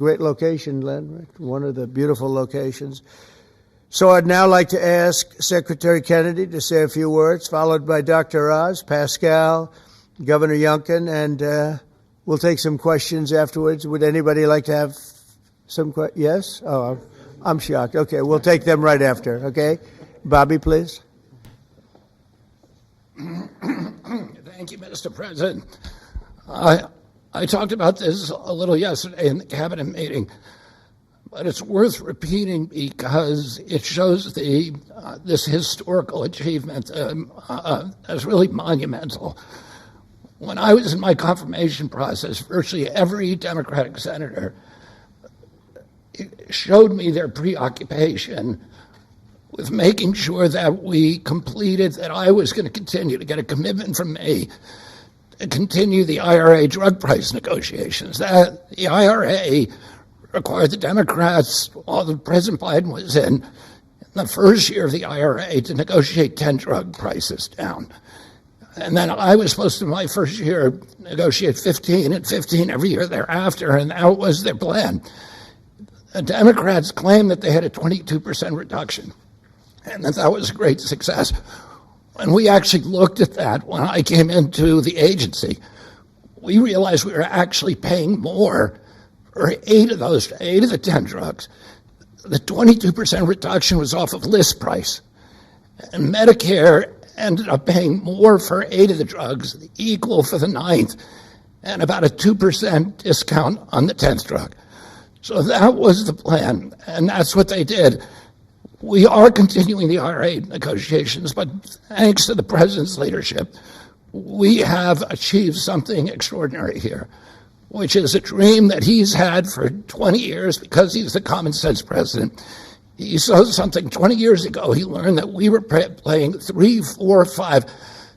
Great location, Len, one of the beautiful locations. So I'd now like to ask Secretary Kennedy to say a few words, followed by Dr. Oz, Pascal, Governor Youngkin, and we'll take some questions afterwards. Would anybody like to have some questions? Yes? Oh, I'm shocked. Okay, we'll take them right after, okay? Bobby, please. Thank you, Mr. President. I talked about this a little yesterday in the cabinet meeting, but it's worth repeating because it shows this historical achievement as really monumental. When I was in my confirmation process, virtually every Democratic senator showed me their preoccupation with making sure that we completed, that I was going to continue to get a commitment from me to continue the IRA drug price negotiations. That the IRA required the Democrats, while the President Biden was in the first year of the IRA, to negotiate 10 drug prices down. And then I was supposed to, my first year, negotiate 15 and 15 every year thereafter, and that was their plan. The Democrats claimed that they had a 22% reduction, and that was a great success. When we actually looked at that, when I came into the agency, we realized we were actually paying more for 8 of the 10 drugs. The 22% reduction was off of list price. And Medicare ended up paying more for 8 of the drugs, equal for the 9th, and about a 2% discount on the 10th drug. So that was the plan, and that's what they did. We are continuing the IRA negotiations, but thanks to the President's leadership, we have achieved something extraordinary here, which is a dream that he's had for 20 years because he's the common sense president. He saw something 20 years ago. He learned that we were paying 3, 4, 5,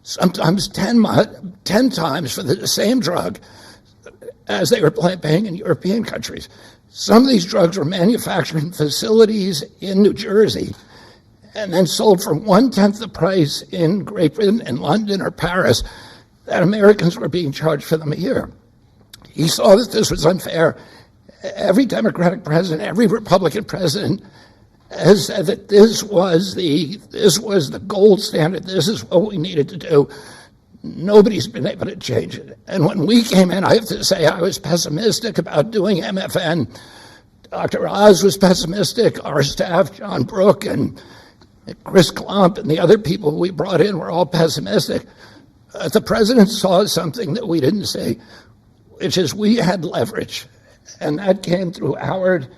sometimes 10 times for the same drug as they were paying in European countries. Some of these drugs were manufactured in facilities in New Jersey and then sold for 1/10 the price in Great Britain and London or Paris that Americans were being charged for them here. He saw that this was unfair. Every Democratic president, every Republican president has said that this was the gold standard. This is what we needed to do. Nobody's been able to change it. And when we came in, I have to say I was pessimistic about doing MFN. Dr. Oz was pessimistic. Our staff, John Brook and Chris Klump and the other people we brought in were all pessimistic. The president saw something that we didn't see, which is we had leverage. And that came through Howard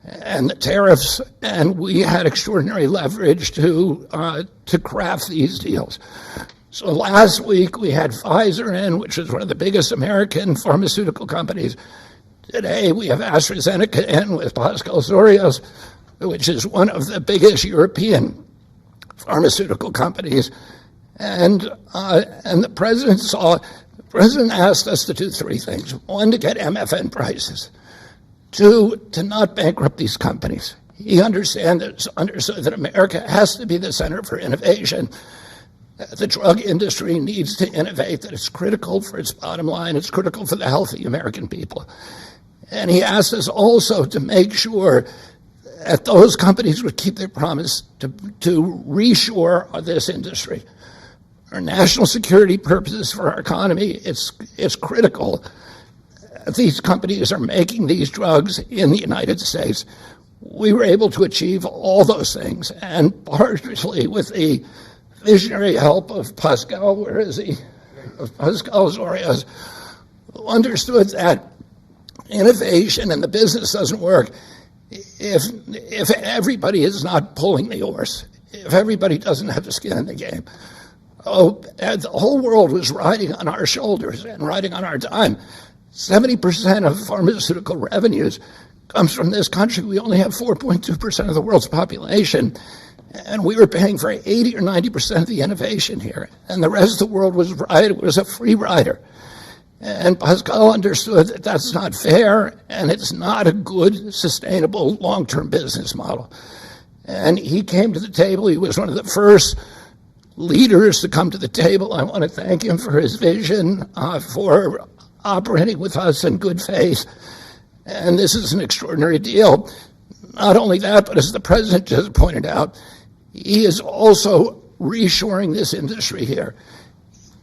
and the tariffs, and we had extraordinary leverage to craft these deals. So last week we had Pfizer in, which is one of the biggest American pharmaceutical companies. Today we have AstraZeneca in with Pascal Sorios, which is one of the biggest European pharmaceutical companies. And the president asked us to do 3 things. 1, to get MFN prices. 2, to not bankrupt these companies. He understood that America has to be the center for innovation. The drug industry needs to innovate, that it's critical for its bottom line, it's critical for the health of the American people. And he asked us also to make sure that those companies would keep their promise to reshore this industry. For national security purposes, for our economy, it's critical. These companies are making these drugs in the United States. We were able to achieve all those things, and partially with the visionary help of Pascal, where is he? Of Pascal Sorios, who understood that innovation and the business doesn't work if everybody is not pulling the oars, if everybody doesn't have the skin in the game. The whole world was riding on our shoulders and riding on our dime. 70% of pharmaceutical revenues comes from this country. We only have 4.2% of the world's population. And we were paying for 80 or 90% of the innovation here. And the rest of the world was a free rider. And Pascal understood that that's not fair, and it's not a good, sustainable, long-term business model. And he came to the table. He was one of the first leaders to come to the table. I want to thank him for his vision, for operating with us in good faith. And this is an extraordinary deal. Not only that, but as the president just pointed out, he is also reshoring this industry here.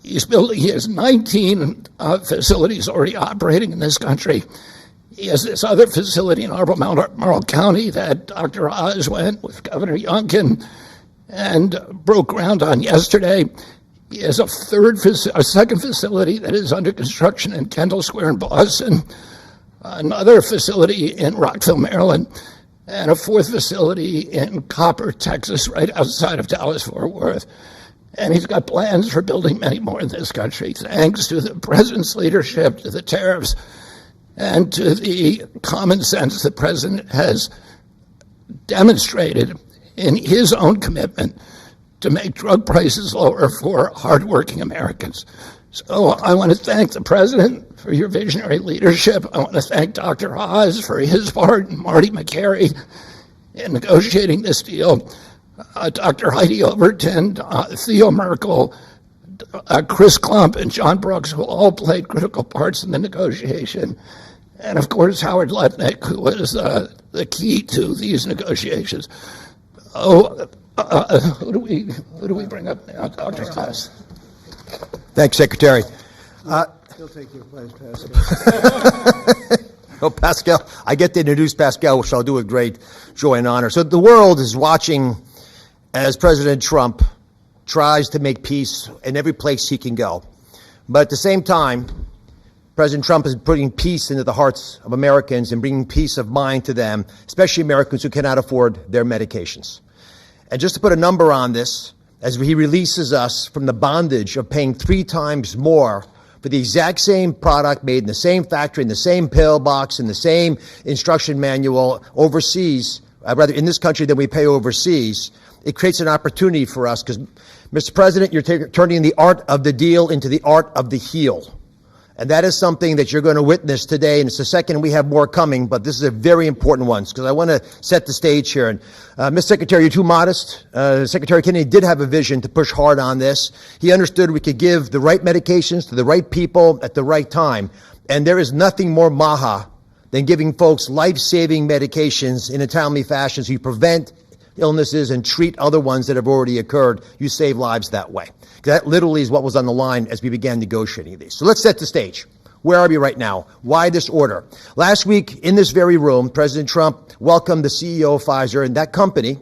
He has 19 facilities already operating in this country. He has this other facility in Marl County that Dr. Oz went with Governor Youngkin and broke ground on yesterday. He has a second facility that is under construction in Kendall Square in Boston, another facility in Rockville, Maryland, and a fourth facility in Copper, Texas, right outside of Dallas-Fort Worth. And he's got plans for building many more in this country, thanks to the president's leadership, to the tariffs, and to the common sense the president has demonstrated in his own commitment to make drug prices lower for hardworking Americans. So I want to thank the president for your visionary leadership. I want to thank Dr. Oz for his part, and Marty McCary in negotiating this deal. Dr. Heidi Overton, Theo Merkel, Chris Klump, and John Brooks, who all played critical parts in the negotiation. And of course, Howard Lutnick, who was the key to these negotiations. Who do we bring up now? Dr. Oz. Thanks, Secretary. He'll take your place, Pascal. Oh, Pascal, I get to introduce Pascal, which I'll do with great joy and honor. So the world is watching as President Trump tries to make peace in every place he can go. But at the same time, President Trump is putting peace into the hearts of Americans and bringing peace of mind to them, especially Americans who cannot afford their medications. And just to put a number on this, as he releases us from the bondage of paying 3 times more for the exact same product made in the same factory, in the same pill box, in the same instruction manual overseas, rather in this country than we pay overseas, it creates an opportunity for us because, Mr. President, you're turning the art of the deal into the art of the heal. And that is something that you're going to witness today, and it's the second we have more coming, but this is a very important one, because I want to set the stage here. And Ms. Secretary, you're too modest. Secretary Kennedy did have a vision to push hard on this. He understood we could give the right medications to the right people at the right time. And there is nothing more maha than giving folks life-saving medications in a timely fashion so you prevent illnesses and treat other ones that have already occurred. You save lives that way. That literally is what was on the line as we began negotiating these. So let's set the stage. Where are we right now? Why this order? Last week, in this very room, President Trump welcomed the CEO of Pfizer, and that company,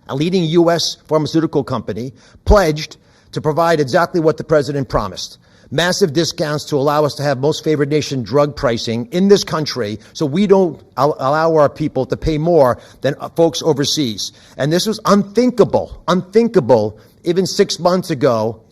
a leading U.S. pharmaceutical company, pledged to provide exactly what the president promised. Massive discounts to allow us to have most favored nation drug pricing in this country so we don't allow our people to pay more than folks overseas. And this was unthinkable even 7 months ago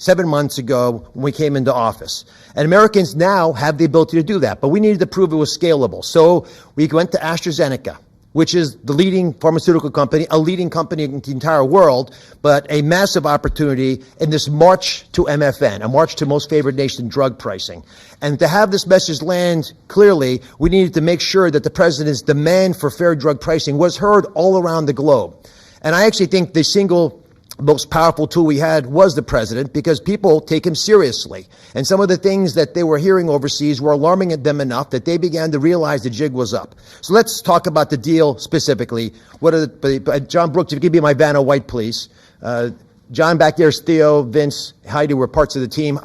when we came into office. And Americans now have the ability to do that, but we needed to prove it was scalable. So we went to AstraZeneca, which is the leading pharmaceutical company, a leading company in the entire world, but a massive opportunity in this march to MFN, a march to most favored nation drug pricing. And to have this message land clearly, we needed to make sure that the president's demand for fair drug pricing was heard all around the globe. And I actually think the single most powerful tool we had was the president, because people take him seriously. And some of the things that they were hearing overseas were alarming them enough that they began to realize the jig was up. So let's talk about the deal specifically. John Brooks, if you could be my Vanna White, please. John back there, Theo, Vince, Heidi were parts of the team.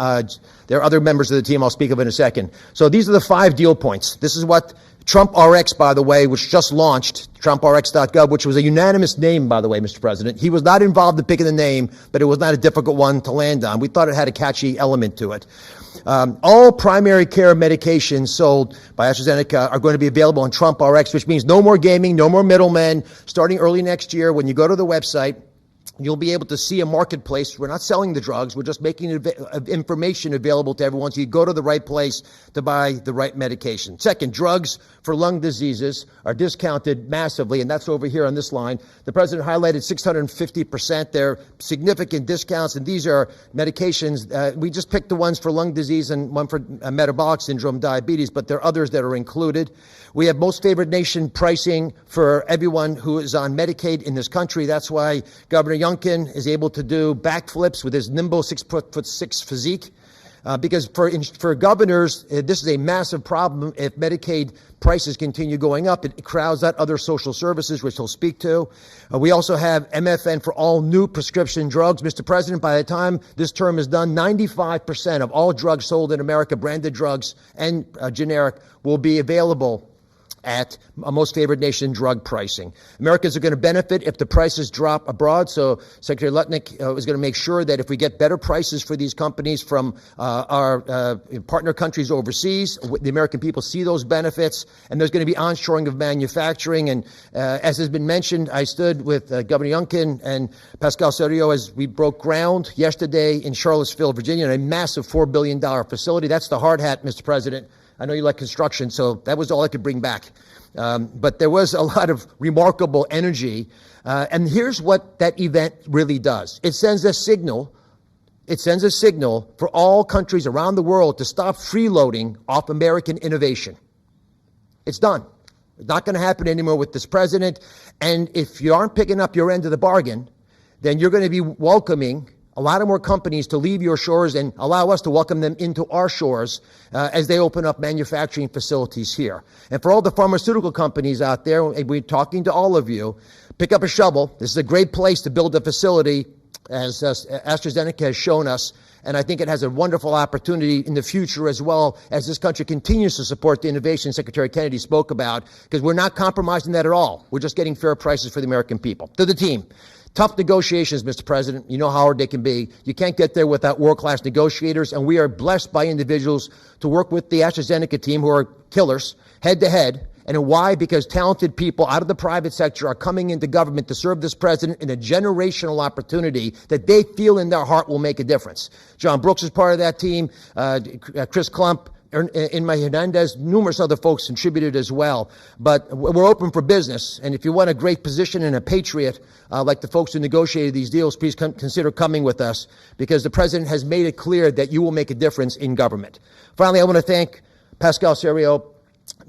There are other members of the team I'll speak of in a second. So these are the 5 deal points. This is what Trump RX, by the way, which just launched, TrumpRx.gov, which was a unanimous name, by the way, Mr. President. He was not involved in picking the name, but it was not a difficult one to land on. We thought it had a catchy element to it. All primary care medications sold by AstraZeneca are going to be available on Trump RX, which means no more gaming, no more middlemen. Starting early next year, when you go to the website, you'll be able to see a marketplace. We're not selling the drugs. We're just making information available to everyone so you go to the right place to buy the right medication. Second, drugs for lung diseases are discounted massively, and that's over here on this line. The president highlighted 650%. They're significant discounts, and these are medications. We just picked the ones for lung disease and one for metabolic syndrome, diabetes, but there are others that are included. We have most favored nation pricing for everyone who is on Medicaid in this country. That's why Governor Youngkin is able to do backflips with his nimble 6'6" physique. Because for governors, this is a massive problem. If Medicaid prices continue going up, it crowds out other social services, which he'll speak to. We also have MFN for all new prescription drugs. Mr. President, by the time this term is done, 95% of all drugs sold in America, branded drugs and generic, will be available at a most favored nation drug pricing. Americans are going to benefit if the prices drop abroad. So Secretary Lutnick is going to make sure that if we get better prices for these companies from our partner countries overseas, the American people see those benefits, and there's going to be onshoring of manufacturing. And as has been mentioned, I stood with Governor Youngkin and Pascal Soriot as we broke ground yesterday in Charlottesville, Virginia, in a massive $4 billion facility. That's the hard hat, Mr. President. I know you like construction, so that was all I could bring back. But there was a lot of remarkable energy. And here's what that event really does. It sends a signal. It sends a signal for all countries around the world to stop freeloading off American innovation. It's done. It's not going to happen anymore with this president. And if you aren't picking up your end of the bargain, then you're going to be welcoming a lot of more companies to leave your shores and allow us to welcome them into our shores as they open up manufacturing facilities here. And for all the pharmaceutical companies out there, we're talking to all of you, pick up a shovel. This is a great place to build a facility, as AstraZeneca has shown us. And I think it has a wonderful opportunity in the future as well as this country continues to support the innovation Secretary Kennedy spoke about, because we're not compromising that at all. We're just getting fair prices for the American people. To the team. Tough negotiations, Mr. President. You know how hard they can be. You can't get there without world-class negotiators, and we are blessed by individuals to work with the AstraZeneca team, who are killers, head-to-head. And why? Because talented people out of the private sector are coming into government to serve this president in a generational opportunity that they feel in their heart will make a difference. John Brooks is part of that team. Chris Klump, Inma Hernandez, numerous other folks contributed as well. But we're open for business. And if you want a great position and a patriot, like the folks who negotiated these deals, please consider coming with us, because the president has made it clear that you will make a difference in government. Finally, I want to thank Pascal Soriot.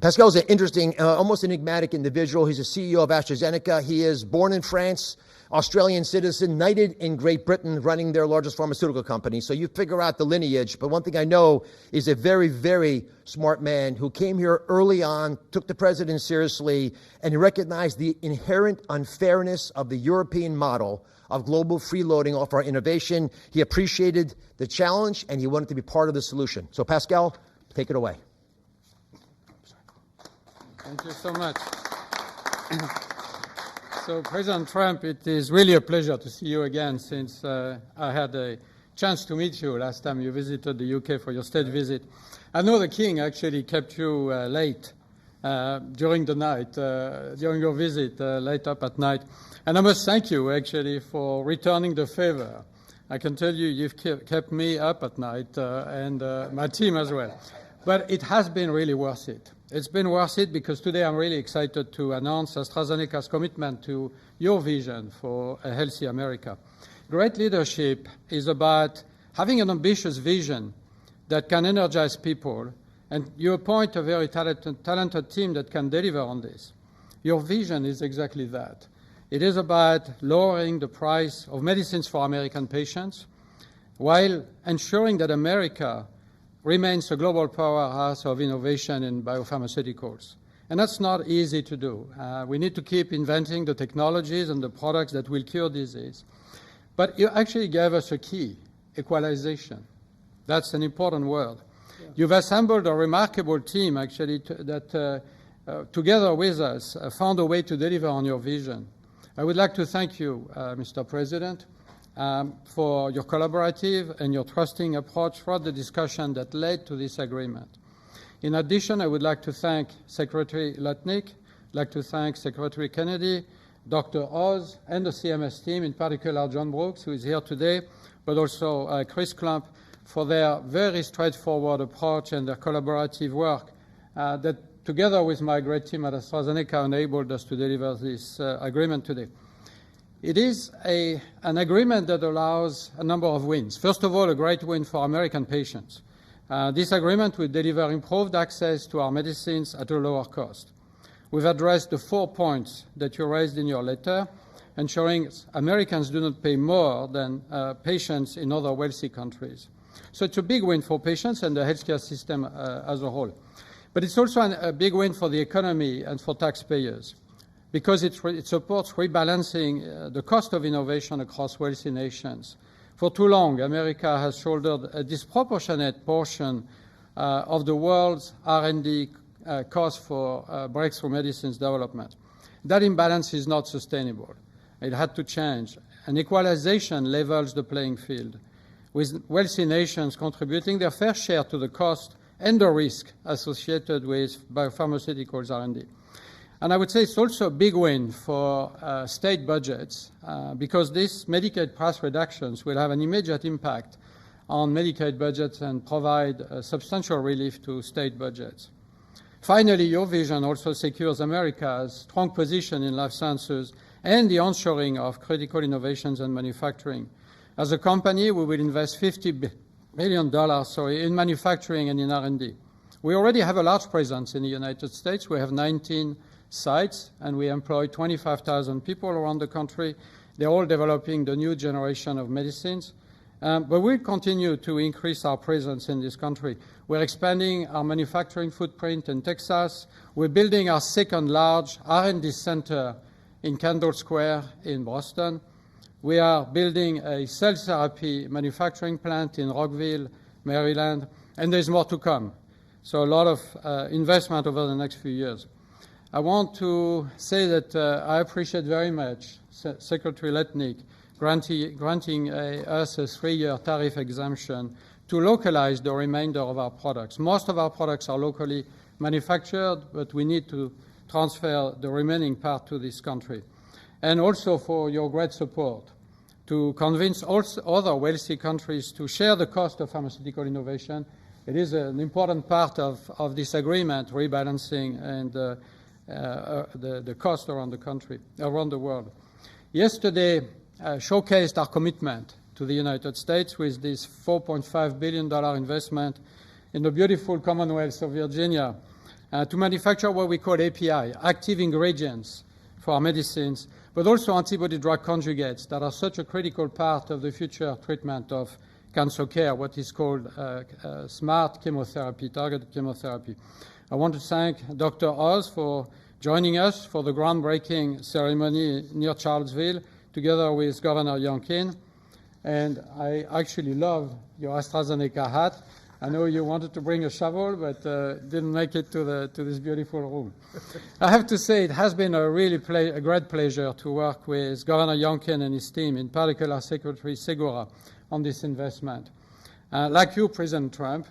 Pascal is an interesting, almost enigmatic individual. He's a CEO of AstraZeneca. He is born in France, Australian citizen, knighted in Great Britain, running their largest pharmaceutical company. So you figure out the lineage. But one thing I know is a very, very smart man who came here early on, took the president seriously, and he recognized the inherent unfairness of the European model of global freeloading off our innovation. He appreciated the challenge, and he wanted to be part of the solution. So Pascal, take it away. Thank you so much. So, President Trump, it is really a pleasure to see you again, since I had a chance to meet you last time you visited the UK for your state visit. I know the King actually kept you late during the night, during your visit, late up at night. And I must thank you, actually, for returning the favor. I can tell you, you've kept me up at night, and my team as well. But it has been really worth it. It's been worth it because today I'm really excited to announce AstraZeneca's commitment to your vision for a healthy America. Great leadership is about having an ambitious vision that can energize people, and you appoint a very talented team that can deliver on this. Your vision is exactly that. It is about lowering the price of medicines for American patients while ensuring that America remains a global powerhouse of innovation in biopharmaceuticals. And that's not easy to do. We need to keep inventing the technologies and the products that will cure disease. But you actually gave us a key, equalization. That's an important word. Yeah. You've assembled a remarkable team, actually, that together with us found a way to deliver on your vision. I would like to thank you, Mr. President, for your collaborative and your trusting approach throughout the discussion that led to this agreement. In addition, I would like to thank Secretary Lutnick, I'd like to thank Secretary Kennedy, Dr. Oz, and the CMS team, in particular John Brooks, who is here today, but also Chris Klump, for their very straightforward approach and their collaborative work that, together with my great team at AstraZeneca, enabled us to deliver this agreement today. It is an agreement that allows a number of wins. First of all, a great win for American patients. This agreement will deliver improved access to our medicines at a lower cost. We've addressed the 4 points that you raised in your letter, ensuring Americans do not pay more than patients in other wealthy countries. So it's a big win for patients and the healthcare system as a whole. But it's also a big win for the economy and for taxpayers, because it supports rebalancing the cost of innovation across wealthy nations. For too long, America has shouldered a disproportionate portion of the world's R&D cost for breakthrough medicines development. That imbalance is not sustainable. It had to change. And equalization levels the playing field, with wealthy nations contributing their fair share to the cost and the risk associated with biopharmaceuticals R&D. And I would say it's also a big win for state budgets because these Medicaid price reductions will have an immediate impact on Medicaid budgets and provide substantial relief to state budgets. Finally, your vision also secures America's strong position in life sciences and the onshoring of critical innovations and manufacturing. As a company, we will invest $50 billion in manufacturing and in R&D. We already have a large presence in the United States. We have 19 sites, and we employ 25,000 people around the country. They're all developing the new generation of medicines. But we'll continue to increase our presence in this country. We're expanding our manufacturing footprint in Texas. We're building our second large R&D center in Kendall Square in Boston. We are building a cell therapy manufacturing plant in Rockville, Maryland, and there's more to come. So a lot of investment over the next few years. I want to say that I appreciate very much Secretary Letnick granting us a 3-year tariff exemption to localize the remainder of our products. Most of our products are locally manufactured, but we need to transfer the remaining part to this country. And also for your great support to convince also other wealthy countries to share the cost of pharmaceutical innovation. It is an important part of this agreement, rebalancing and the cost around the country, around the world. Yesterday showcased our commitment to the United States with this $4.5 billion investment in the beautiful Commonwealth of Virginia to manufacture what we call API, active ingredients for our medicines, but also antibody-drug conjugates that are such a critical part of the future treatment of cancer care, what is called smart chemotherapy, targeted chemotherapy. I want to thank Dr. Oz for joining us for the groundbreaking ceremony near Charlottesville, together with Governor Youngkin. And I actually love your AstraZeneca hat. I know you wanted to bring a shovel, but didn't make it to this beautiful room. I have to say it has been a great pleasure to work with Governor Youngkin and his team, in particular Secretary Segura, on this investment. Like you, President Trump,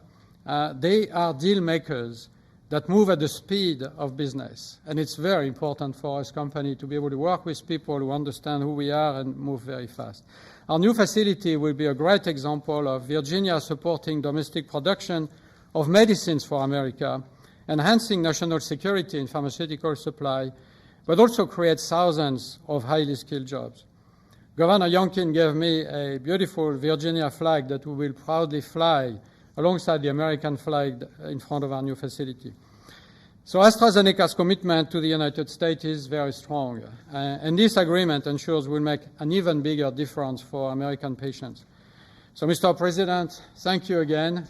they are deal makers that move at the speed of business. And it's very important for us company to be able to work with people who understand who we are and move very fast. Our new facility will be a great example of Virginia supporting domestic production of medicines for America, enhancing national security in pharmaceutical supply, but also creates thousands of highly skilled jobs. Governor Youngkin gave me a beautiful Virginia flag that we will proudly fly alongside the American flag in front of our new facility. So AstraZeneca's commitment to the United States is very strong, and this agreement ensures we'll make an even bigger difference for American patients. So, Mr. President, thank you again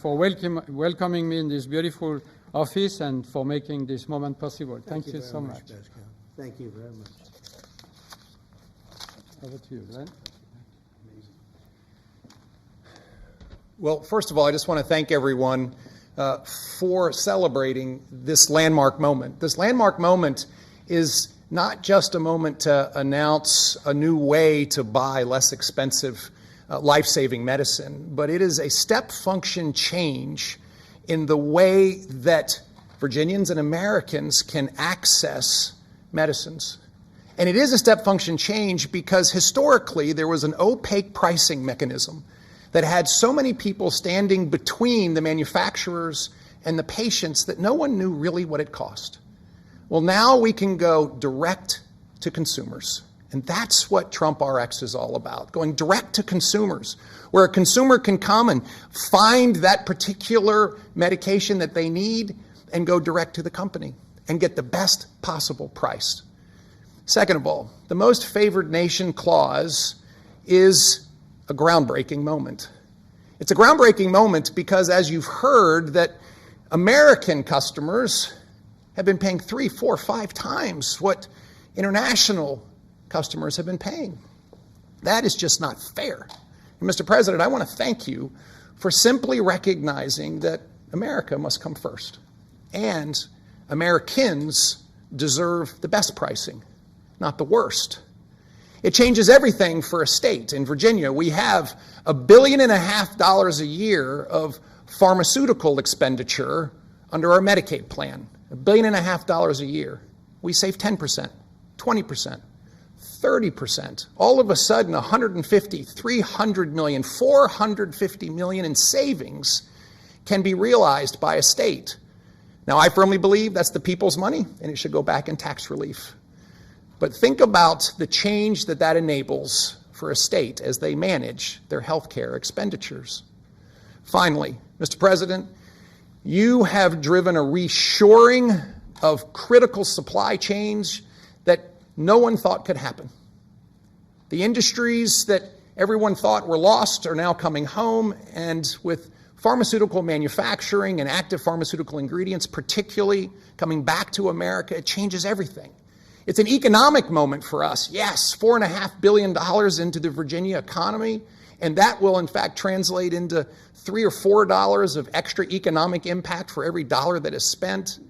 for welcoming me in this beautiful office and for making this moment possible. Thank you so much. Pascal. Thank you very much. Over to you, Glenn. Well, first of all, I just want to thank everyone for celebrating this landmark moment. This landmark moment is not just a moment to announce a new way to buy less expensive, life-saving medicine, but it is a step function change in the way that Virginians and Americans can access medicines. And it is a step function change because historically there was an opaque pricing mechanism that had so many people standing between the manufacturers and the patients that no one knew really what it cost. Well, now we can go direct to consumers. And that's what Trump RX is all about, going direct to consumers, where a consumer can come and find that particular medication that they need and go direct to the company and get the best possible price. Second of all, the most favored nation clause is a groundbreaking moment. It's a groundbreaking moment because, as you've heard, that American customers have been paying 3, 4, 5 times what international customers have been paying. That is just not fair. And Mr. President, I want to thank you for simply recognizing that America must come first. And Americans deserve the best pricing, not the worst. It changes everything for a state. In Virginia, we have $1.5 billion a year of pharmaceutical expenditure under our Medicaid plan. $1.5 billion a year. We save 10%, 20%, 30%. All of a sudden, 150, 300 million, 450 million in savings can be realized by a state. Now, I firmly believe that's the people's money, and it should go back in tax relief. But think about the change that that enables for a state as they manage their health care expenditures. Finally, Mr. President, you have driven a reshoring of critical supply chains that no one thought could happen. The industries that everyone thought were lost are now coming home, and with pharmaceutical manufacturing and active pharmaceutical ingredients particularly coming back to America, it changes everything. It's an economic moment for us. Yes, $4.5 billion into the Virginia economy, and that will in fact translate into $3 or $4 of extra economic impact for every dollar that is spent,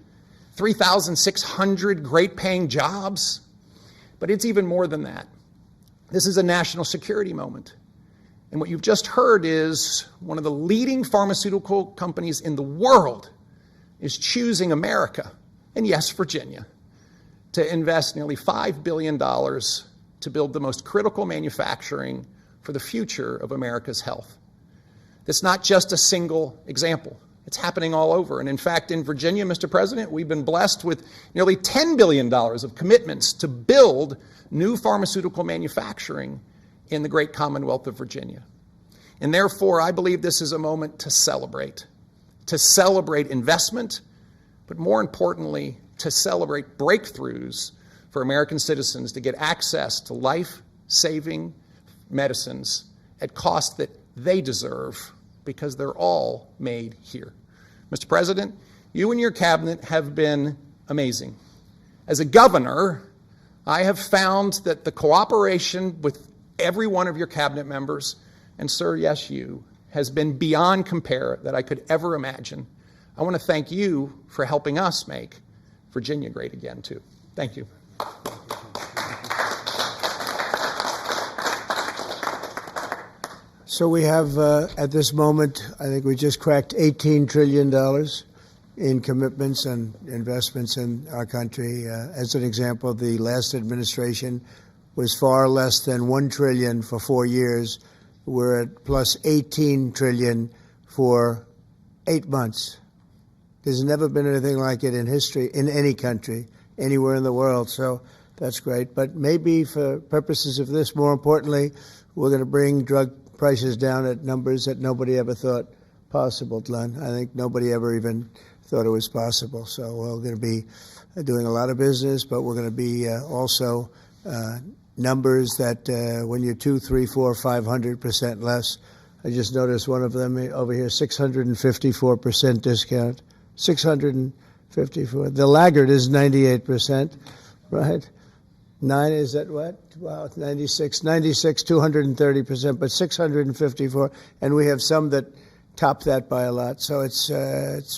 3,600 great paying jobs. But it's even more than that. This is a national security moment. And what you've just heard is one of the leading pharmaceutical companies in the world is choosing America, and yes, Virginia, to invest nearly $5 billion to build the most critical manufacturing for the future of America's health. That's not just a single example. It's happening all over. And in fact, in Virginia, Mr. President, we've been blessed with nearly $10 billion of commitments to build new pharmaceutical manufacturing in the great Commonwealth of Virginia. And therefore, I believe this is a moment to celebrate investment, but more importantly, to celebrate breakthroughs for American citizens to get access to life-saving medicines at costs that they deserve because they're all made here. Mr. President, you and your cabinet have been amazing. As a governor, I have found that the cooperation with every one of your cabinet members, and sir, yes, you, has been beyond compare that I could ever imagine. I want to thank you for helping us make Virginia great again, too. Thank you. So we have, at this moment, I think we just cracked $18 trillion in commitments and investments in our country. As an example, the last administration was far less than $1 trillion for 4 years. We're at plus $18 trillion for 8 months. There's never been anything like it in history, in any country, anywhere in the world. So that's great. But maybe for purposes of this, more importantly, we're going to bring drug prices down at numbers that nobody ever thought possible, Glenn. I think nobody ever even thought it was possible. So we're going to be doing a lot of business, but we're going to be also numbers that when you're 2, 3, 4, 500% less. I just noticed one of them over here, 654% discount. 654. The laggard is 98%, right? 9 is at what? Wow, it's 96, 230%, but 654, and we have some that top that by a lot. So it's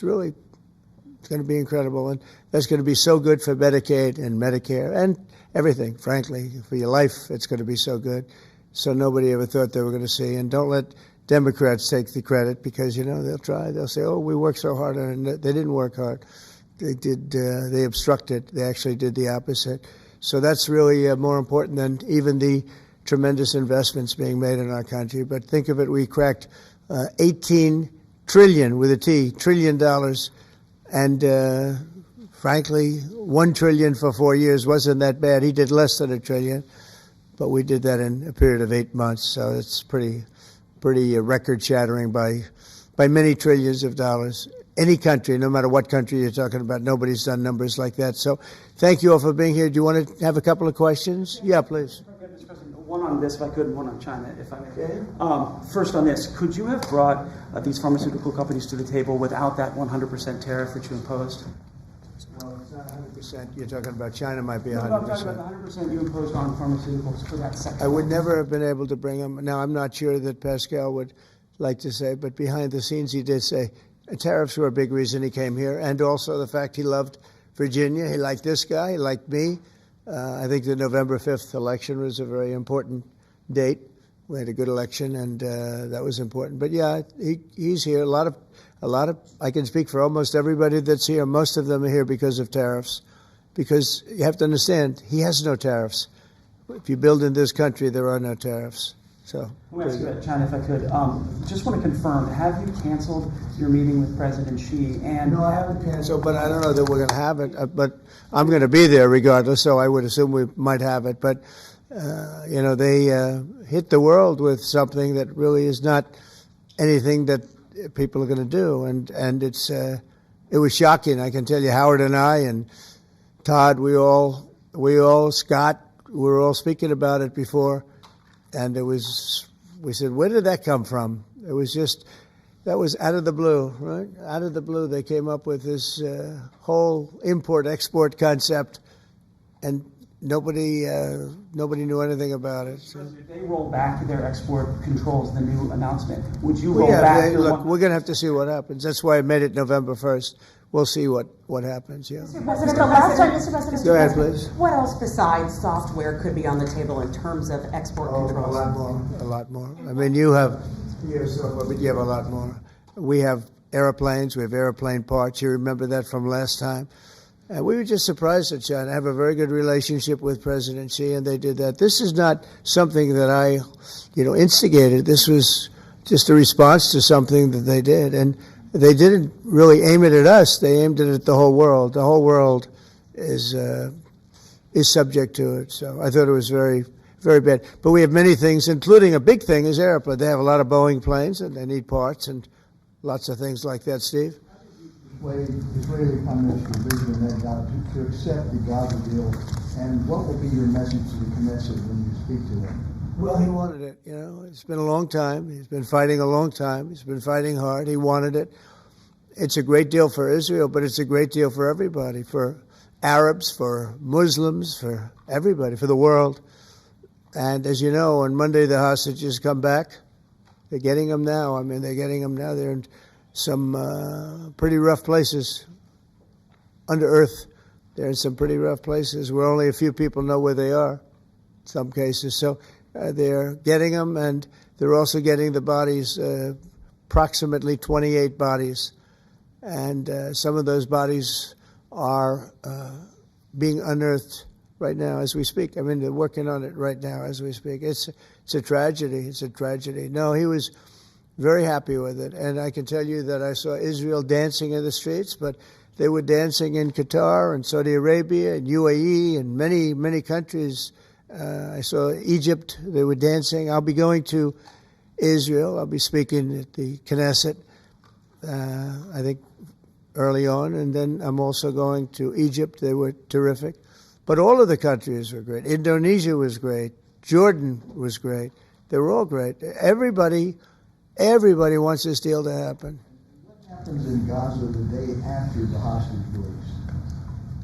really going to be incredible, and that's going to be so good for Medicaid and Medicare and everything. Frankly, for your life, it's going to be so good. So nobody ever thought they were going to see. And don't let Democrats take the credit because they'll try. They'll say, "Oh, we worked so hard on it." They didn't work hard. They did. They obstructed. They actually did the opposite. So that's really more important than even the tremendous investments being made in our country. But think of it, we cracked $18 trillion with a T, trillion dollars. And frankly, $1 trillion for 4 years wasn't that bad. He did less than $1 trillion, but we did that in a period of 8 months. So it's pretty record-shattering by many trillions of dollars. Any country, no matter what country you're talking about, nobody's done numbers like that. So thank you all for being here. Do you want to have a couple of questions? Yeah, please. Mr. President, one one on this, if I could, and one on China, if I may. First on this, could you have brought these pharmaceutical companies to the table without that 100% tariff that you imposed? No, it's not 100%. You're talking about China might be 100%. No, I'm talking about the 100% you imposed on pharmaceuticals for that sector. I would never have been able to bring them. Now, I'm not sure that Pascal would like to say, but behind the scenes he did say tariffs were a big reason he came here, and also the fact he loved Virginia. He liked this guy. He liked me. I think the November 5th election was a very important date. We had a good election, and that was important. But yeah, he's here. A lot of. I can speak for almost everybody that's here. Most of them are here because of tariffs. Because you have to understand, he has no tariffs. If you build in this country, there are no tariffs. So. Let me ask you about China, if I could. Just want to confirm: have you canceled your meeting with President Xi? And no, I haven't canceled, but I don't know that we're going to have it. But I'm going to be there regardless, so I would assume we might have it. But they hit the world with something that really is not anything that people are going to do, and it was shocking. I can tell you, Howard and I and Todd, we all Scott, we were all speaking about it before. And we said, where did that come from? It was that was out of the blue, right? Out of the blue, they came up with this whole import-export concept, and nobody knew anything about it. So. If they roll back their export controls, the new announcement, would you roll back? Look, we're going to have to see what happens. That's why I made it November 1st. We'll see what happens, yeah. Mr. President, the last time, Mr. President, Go ahead, please. What else besides software could be on the table in terms of export controls? A lot more. I mean, you have software, but you have a lot more. We have airplanes. We have airplane parts. You remember that from last time. We were just surprised at China. I have a very good relationship with President Xi, and they did that. This is not something that I, instigated. This was just a response to something that they did, and they didn't really aim it at us. They aimed it at the whole world. The whole world is subject to it. So I thought it was very, very bad. But we have many things, including a big thing is airplane. They have a lot of Boeing planes, and they need parts and lots of things like that. Steve? Israeli Prime Minister Benjamin Netanyahu to accept the Gaza deal, and what will be your message to the Knesset when you speak to them? Well, he wanted it. It's been a long time. He's been fighting a long time. He's been fighting hard. He wanted it. It's a great deal for Israel, but it's a great deal for everybody, for Arabs, for Muslims, for everybody, for the world. And as you know, on Monday the hostages come back. They're getting them now. I mean, they're getting them now. They're in some pretty rough places under earth. They're in some pretty rough places where only a few people know where they are in some cases. So they're getting them, and they're also getting the bodies, approximately 28 bodies. And some of those bodies are being unearthed right now as we speak. I mean, they're working on it right now as we speak. It's a tragedy. It's a tragedy. No, he was very happy with it. And I can tell you that I saw Israel dancing in the streets, but they were dancing in Qatar and Saudi Arabia and UAE and many, many countries. I saw Egypt. They were dancing. I'll be going to Israel. I'll be speaking at the Knesset, I think, early on. And then I'm also going to Egypt. They were terrific. But all of the countries were great. Indonesia was great. Jordan was great. They were all great. Everybody wants this deal to happen. What happens in Gaza the day after the hostage release?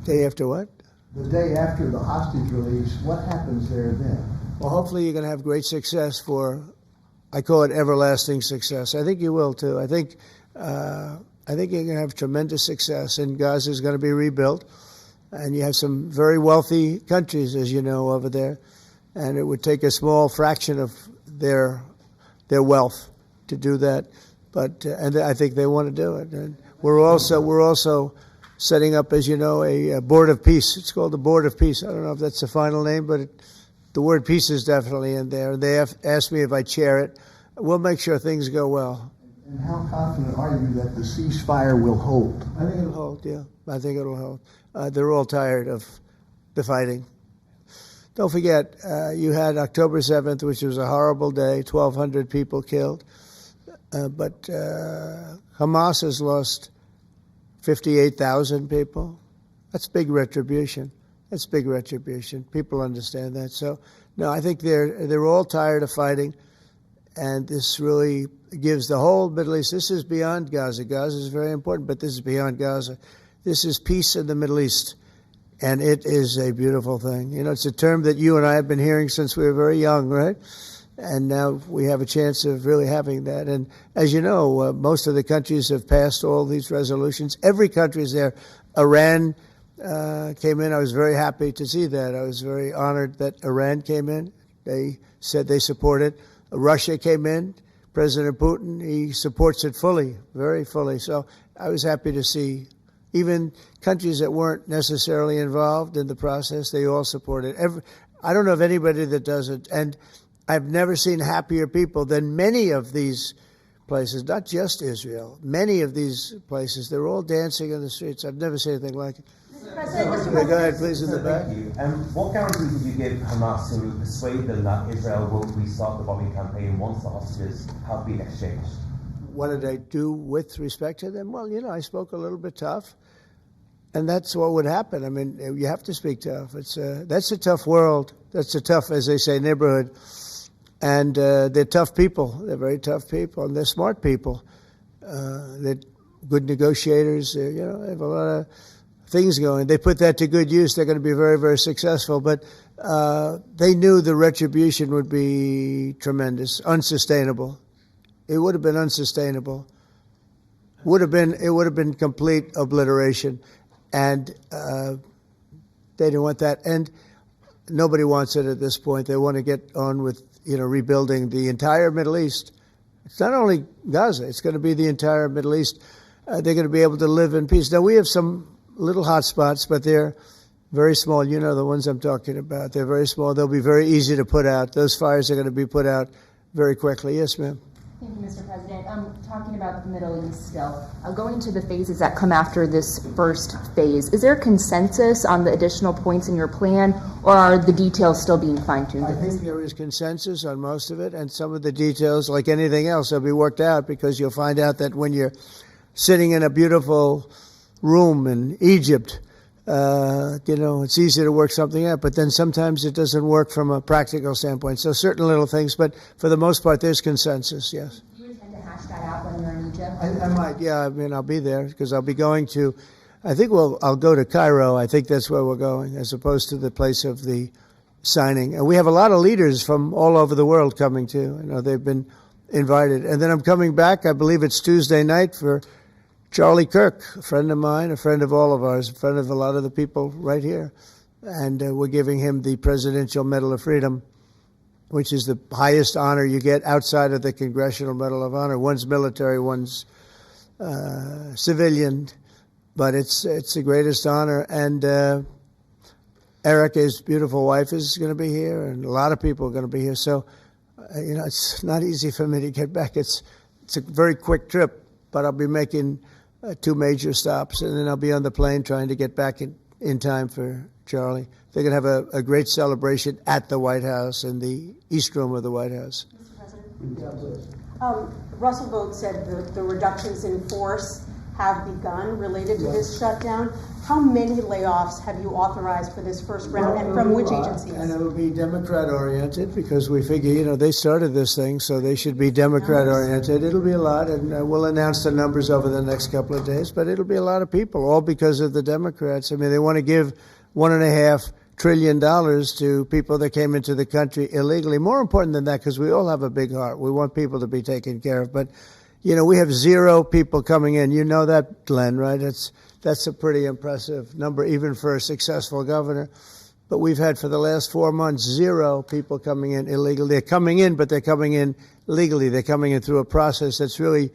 Day after what? The day after the hostage release, what happens there then? Well, hopefully you're going to have great success I call it everlasting success. I think you will, too. I think you're going to have tremendous success, and Gaza is going to be rebuilt. And you have some very wealthy countries, as you know, over there. And it would take a small fraction of their wealth to do that. But and I think they want to do it. And we're also setting up, as you know, a board of peace. It's called the Board of Peace. I don't know if that's the final name, but the word peace is definitely in there. They have asked me if I chair it. We'll make sure things go well. And how confident are you that the ceasefire will hold? I think it'll hold, yeah. I think it'll hold. They're all tired of the fighting. Don't forget, you had October 7th, which was a horrible day, 1,200 people killed. But Hamas has lost 58,000 people. That's big retribution. That's big retribution. People understand that. So, no, I think they're all tired of fighting, and this really gives the whole Middle East. This is beyond Gaza. Gaza is very important, but this is beyond Gaza. This is peace in the Middle East, and it is a beautiful thing. You know, it's a term that you and I have been hearing since we were very young, right? And now we have a chance of really having that. And as you know, most of the countries have passed all these resolutions. Every country is there. Iran came in. I was very happy to see that. I was very honored that Iran came in. They said they support it. Russia came in. President Putin, he supports it fully, very fully. So I was happy to see even countries that weren't necessarily involved in the process, they all support it. I don't know of anybody that doesn't. And I've never seen happier people than many of these places, not just Israel. Many of these places, they're all dancing in the streets. I've never seen anything like it. Go ahead, please, in the back. Thank you. What guarantee did you give Hamas to persuade them that Israel will restart the bombing campaign once the hostages have been exchanged? What did I do with respect to them? Well, you know, I spoke a little bit tough, and that's what would happen. I mean, you have to speak tough. That's a tough world. That's a tough, as they say, neighborhood. And they're tough people. They're very tough people, and they're smart people. They're good negotiators. They have a lot of things going. They put that to good use. They're going to be very, very successful. But they knew the retribution would be tremendous, unsustainable. It would have been unsustainable. It would have been complete obliteration, and they didn't want that. And nobody wants it at this point. They want to get on with rebuilding the entire Middle East. It's not only Gaza. It's going to be the entire Middle East. They're going to be able to live in peace. Now, we have some little hot spots, but they're very small. You know the ones I'm talking about. They're very small. They'll be very easy to put out. Those fires are going to be put out very quickly. Yes, ma'am. Thank you, Mr. President. Talking about the Middle East still, going to the phases that come after this first phase, is there consensus on the additional points in your plan, or are the details still being fine-tuned? I think there is consensus on most of it, and some of the details, like anything else, will be worked out, because you'll find out that when you're sitting in a beautiful room in Egypt, it's easy to work something out, but then sometimes it doesn't work from a practical standpoint. So certain little things, but for the most part, there's consensus, yes. Do you intend to hash that out when you're in Egypt? I might, yeah. I mean, I'll be there because I'll be going to, I'll go to Cairo. I think that's where we're going, as opposed to the place of the signing. And we have a lot of leaders from all over the world coming too. They've been invited. And then I'm coming back, I believe it's Tuesday night, for Charlie Kirk, a friend of mine, a friend of all of ours, a friend of a lot of the people right here. And we're giving him the Presidential Medal of Freedom, which is the highest honor you get outside of the Congressional Medal of Honor. One's military, one's civilian, but it's the greatest honor. And Erica's beautiful wife is going to be here, and a lot of people are going to be here. So, it's not easy for me to get back. It's a very quick trip, but I'll be making 2 major stops, and then I'll be on the plane trying to get back in time for Charlie. They're going to have a great celebration at the White House, in the East Room of the White House. Mr. President? Russell Vogt said the reductions in force have begun related to this shutdown. How many layoffs have you authorized for this first round, and from which agencies? And it will be Democrat-oriented, because we figure, they started this thing, so they should be Democrat-oriented. It'll be a lot, and we'll announce the numbers over the next couple of days, but it'll be a lot of people, all because of the Democrats. I mean, they want to give $1.5 trillion to people that came into the country illegally. More important than that, because we all have a big heart. We want people to be taken care of, but we have 0 people coming in. You know that, Glenn, right? That's a pretty impressive number, even for a successful governor. But we've had, for the last 4 months, 0 people coming in illegally. They're coming in, but they're coming in legally. They're coming in through a process that's really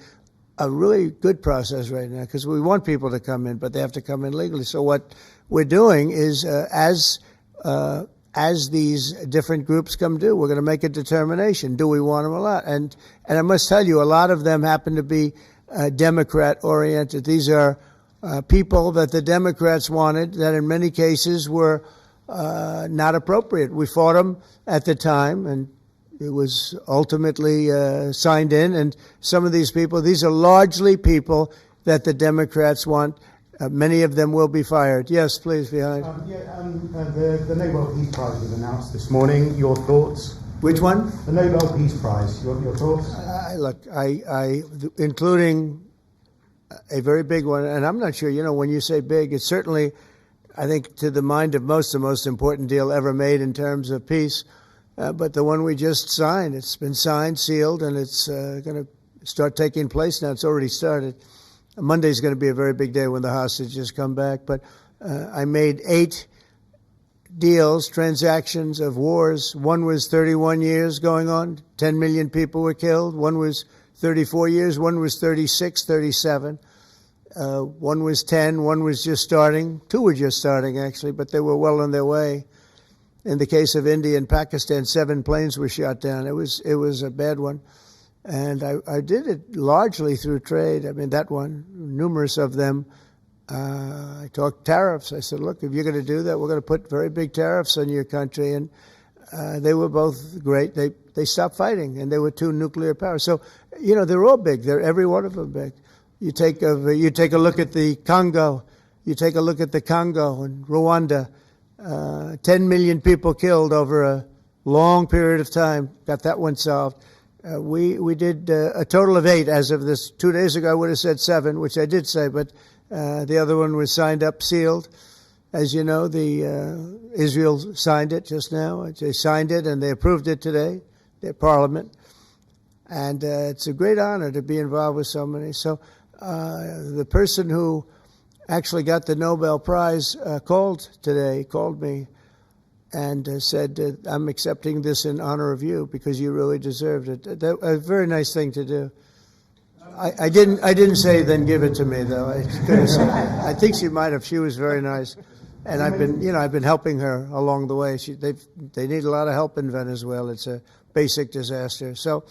a really good process right now, because we want people to come in, but they have to come in legally. So what we're doing is, as these different groups come due, we're going to make a determination. Do we want them or not? And I must tell you, a lot of them happen to be Democrat-oriented. These are people that the Democrats wanted, that in many cases were not appropriate. We fought them at the time, and it was ultimately signed in. And some of these people, these are largely people that the Democrats want Many of them will be fired. Yes, please, behind. The Nobel Peace Prize was announced this morning. Your thoughts? Which one? The Nobel Peace Prize. Your thoughts? Look, including a very big one, and I'm not sure, when you say big, it's certainly, I think, to the mind of most, the most important deal ever made in terms of peace. But the one we just signed, it's been signed, sealed, and it's going to start taking place now. It's already started. Monday's going to be a very big day when the hostages come back. But I made 8 deals, transactions of wars. One was 31 years going on, 10 million people were killed. One was 34 years, one was 36, 37. One was 10, one was just starting. 2 were just starting, actually, but they were well on their way. In the case of India and Pakistan, 7 planes were shot down. It was a bad one. And I did it largely through trade. I mean, that one, numerous of them. I talked tariffs. I said, look, if you're going to do that, we're going to put very big tariffs on your country. And they were both great. They stopped fighting, and they were 2 nuclear powers. So, they're all big. They're every one of them big. You take a look at the Congo. You take a look at the Congo and Rwanda. 10 million people killed over a long period of time. Got that one solved. We did a total of 8 as of this. 2 days ago, I would have said 7, which I did say, but the other one was signed up, sealed. As you know, Israel signed it just now. They signed it and they approved it today, their parliament. And it's a great honor to be involved with so many. So the person who actually got the Nobel Prize called me and said, I'm accepting this in honor of you because you really deserved it. A very nice thing to do. I didn't say then give it to me, though. I think she might have. She was very nice. And I've been helping her along the way. They need a lot of help in Venezuela. It's a basic disaster. So,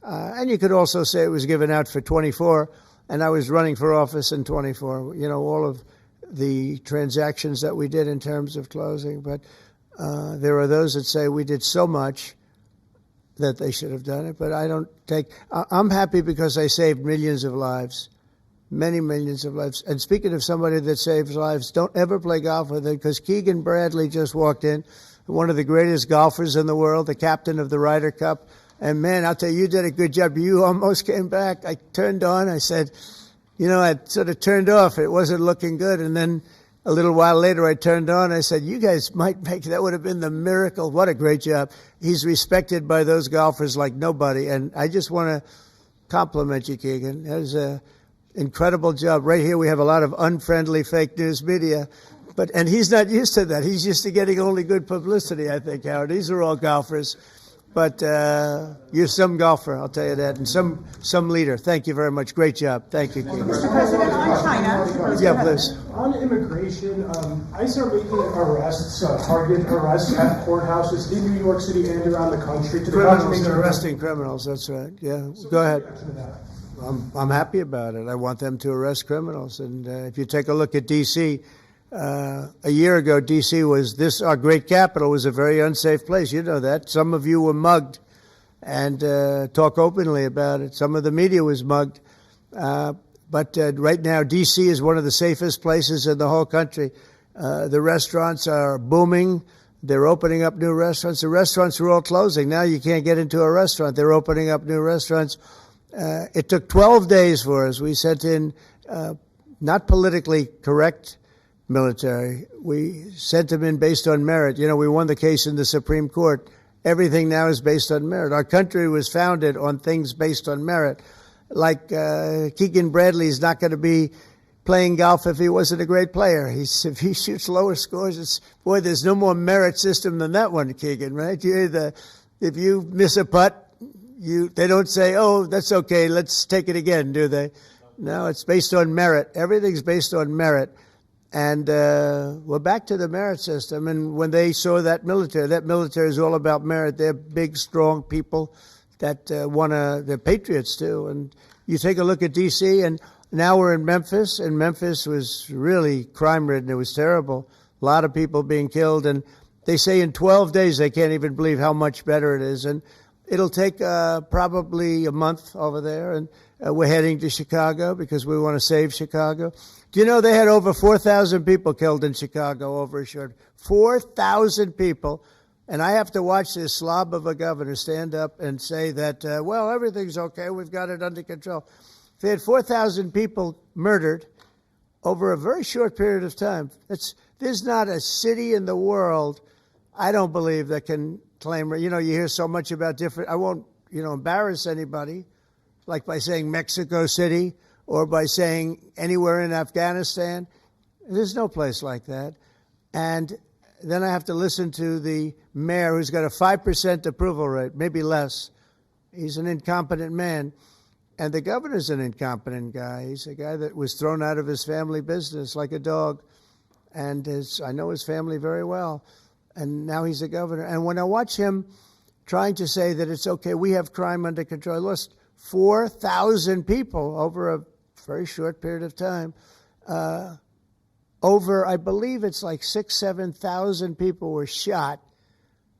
and you could also say it was given out for 24, and I was running for office in 24. All of the transactions that we did in terms of closing. But there are those that say we did so much that they should have done it. But I'm happy because I saved millions of lives. Many millions of lives. And speaking of somebody that saves lives, don't ever play golf with it because Keegan Bradley just walked in, one of the greatest golfers in the world, the captain of the Ryder Cup. And, man, I'll tell you, you did a good job. You almost came back. I turned on. I said, I sort of turned off. It wasn't looking good. And then a little while later I turned on. I said, you guys might make that would have been the miracle. What a great job. He's respected by those golfers like nobody. And I just want to compliment you, Keegan. That was a incredible job. Right here we have a lot of unfriendly fake news media, and he's not used to that. He's used to getting only good publicity, I think, Howard. These are all golfers, but you're some golfer, I'll tell you that, and some leader. Thank you very much. Great job. Thank you, Keegan. Mr. President, on China. Yeah, please. On immigration, ICE are making arrests, targeted arrests at courthouses in New York City and around the country. Criminals, they're arresting criminals, that's right. Yeah, go ahead. I'm happy about it. I want them to arrest criminals. And if you take a look at D.C., a year ago, D.C. was our great capital was a very unsafe place. You know that. Some of you were mugged and talk openly about it. Some of the media was mugged. But right now, D.C. is one of the safest places in the whole country. The restaurants are booming. They're opening up new restaurants. The restaurants are all closing. Now you can't get into a restaurant. They're opening up new restaurants. It took 12 days for us. We sent in not politically correct military. We sent them in based on merit. We won the case in the Supreme Court. Everything now is based on merit. Our country was founded on things based on merit. Like Keegan Bradley is not going to be playing golf if he wasn't a great player. If he shoots lower scores, there's no more merit system than that one, Keegan, right? If you miss a putt, they don't say, oh, that's okay, let's take it again, do they? No, it's based on merit. Everything's based on merit. And we're back to the merit system. And when they saw that military is all about merit. They're big, strong people that they're patriots too. And you take a look at D.C., and now we're in Memphis, and Memphis was really crime-ridden. It was terrible. A lot of people being killed. And they say in 12 days they can't even believe how much better it is. And it'll take probably a month over there. And we're heading to Chicago because we want to save Chicago. Do you know they had over 4,000 people killed in Chicago over a short 4,000 people. And I have to watch this slob of a governor stand up and say that, well, everything's okay. We've got it under control. They had 4,000 people murdered over a very short period of time. There's not a city in the world, I don't believe, that can claim, you hear so much about different, I won't, embarrass anybody, like by saying Mexico City or by saying anywhere in Afghanistan. There's no place like that. And then I have to listen to the mayor who's got a 5% approval rate, maybe less. He's an incompetent man. And the governor's an incompetent guy. He's a guy that was thrown out of his family business like a dog. And I know his family very well. And now he's a governor. And when I watch him trying to say that it's okay, we have crime under control, I lost 4,000 people over a very short period of time. I believe it's like 7,000 people were shot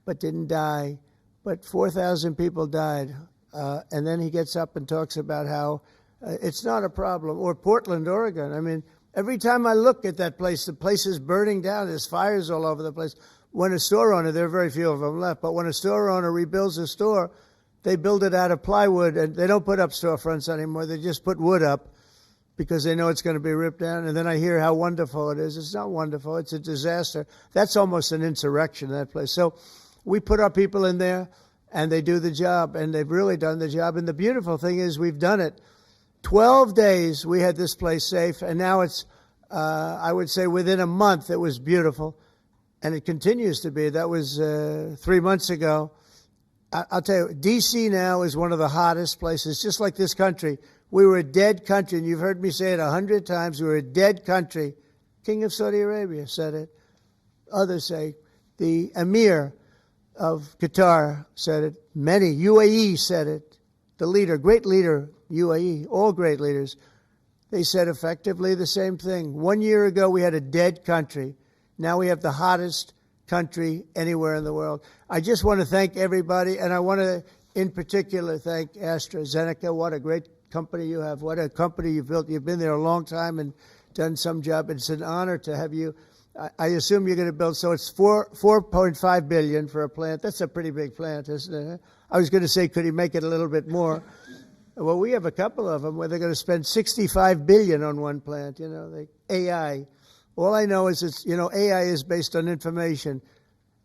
but didn't die. But 4,000 people died. And then he gets up and talks about how it's not a problem. Or Portland, Oregon. I mean, every time I look at that place, the place is burning down. There's fires all over the place. When a store owner, there are very few of them left, but when a store owner rebuilds a store, they build it out of plywood, and they don't put up storefronts anymore. They just put wood up because they know it's going to be ripped down. And then I hear how wonderful it is. It's not wonderful. It's a disaster. That's almost an insurrection, that place. So we put our people in there, and they do the job, and they've really done the job. And the beautiful thing is we've done it. 12 days we had this place safe, and now it's, I would say within a month, it was beautiful, and it continues to be. That was 3 months ago. I'll tell you, D.C. now is one of the hottest places, just like this country. We were a dead country, and you've heard me say it 100 times. We were a dead country. King of Saudi Arabia said it. Others say the Emir of Qatar said it. Many. UAE said it. The leader, great leader, UAE, all great leaders, they said effectively the same thing. 1 year ago, we had a dead country. Now we have the hottest country anywhere in the world. I just want to thank everybody, and I want to, in particular, thank AstraZeneca. What a great company you have. What a company you've built. You've been there a long time and done some job. It's an honor to have you. I assume you're going to build, so it's $4.5 billion for a plant. That's a pretty big plant, isn't it? I was going to say, could he make it a little bit more? Well, we have a couple of them where they're going to spend $65 billion on one plant, AI. All I know is it's, AI is based on information.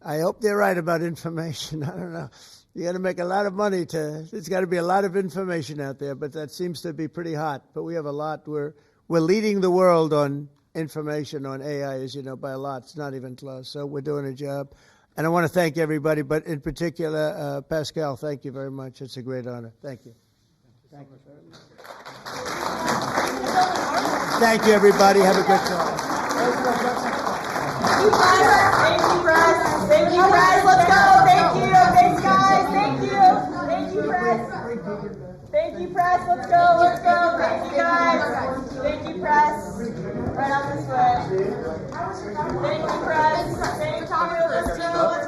I hope they're right about information. I don't know. You got to make a lot of money there's got to be a lot of information out there, but that seems to be pretty hot. But we have a lot. We're leading the world on information on AI, as you know, by a lot. It's not even close. So we're doing a job. And I want to thank everybody, but in particular, Pascal, thank you very much. It's a great honor. Thank you. Thank you very much. Thank you, everybody. Have a good time. Thank you, press. Thank you, press. Let's go. Thank you. Thanks, guys. Thank you. Thank you, press. Thank you, press. Let's go. Let's go. Thank you, guys. Thank you, press. Right on this way. Thank you, press. Thank you. Let's go. Let's